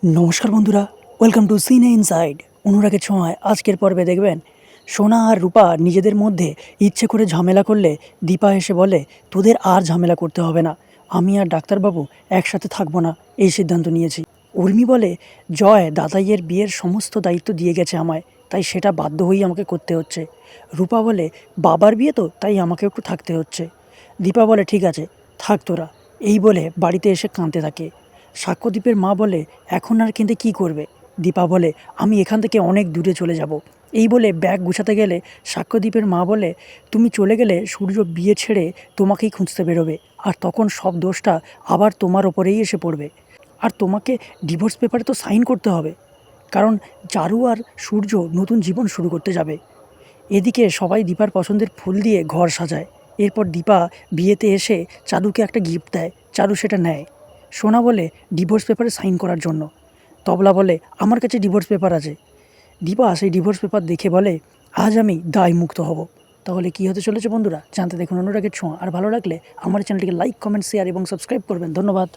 নমস্কার বন্ধুরা, welcome to সিনে ইনসাইড। অনুরাগের ছোঁয়ায় আজকের পর্বে দেখবেন সোনা আর রূপা নিজেদের মধ্যে ইচ্ছে করে ঝামেলা করলে দীপা এসে বলে, তোদের আর ঝামেলা করতে হবে না, আমি আর ডাক্তারবাবু একসাথে থাকবো না, এই সিদ্ধান্ত নিয়েছি। উর্মি বলে, জয় দাদাইয়ের বিয়ের সমস্ত দায়িত্ব দিয়ে গেছে আমায়, তাই সেটা বাধ্য হয়েই আমাকে করতে হচ্ছে। রূপা বলে, বাবার বিয়ে তো, তাই আমাকে একটু থাকতে হচ্ছে। দীপা বলে, ঠিক আছে, থাক তোরা। এই বলে বাড়িতে এসে কাঁদতে থাকে। সাক্ষ্যদীপের মা বলে, এখন আর কেঁদে কী করবে? দীপা বলে, আমি এখান থেকে অনেক দূরে চলে যাব। এই বলে ব্যাগ গুছাতে গেলে সাক্ষ্যদীপের মা বলে, তুমি চলে গেলে সূর্য বিয়ে ছেড়ে তোমাকেই খুঁজতে বেরোবে, আর তখন সব দোষটা আবার তোমার ওপরেই এসে পড়বে। আর তোমাকে ডিভোর্স পেপারে তো সাইন করতে হবে, কারণ চারু আর সূর্য নতুন জীবন শুরু করতে যাবে। এদিকে সবাই দীপার পছন্দের ফুল দিয়ে ঘর সাজায়। এরপর দীপা বিয়েতে এসে চারুকে একটা গিফট দেয়। চারু সেটা নেয়। সোনা বলে, ডিভোর্স পেপারে সাইন করার জন্য। তবলা বলে, আমার কাছে ডিভোর্স পেপার আছে। দীপা সেই ডিভোর্স পেপার দেখে বলে, আজ আমি দায় মুক্ত হব। তাহলে কী হতে চলেছে বন্ধুরা, জানতে দেখুন অনুরাগের ছোঁয়া। আর ভালো লাগলে আমার চ্যানেলটিকে লাইক, কমেন্ট, শেয়ার এবং সাবস্ক্রাইব করবেন। ধন্যবাদ।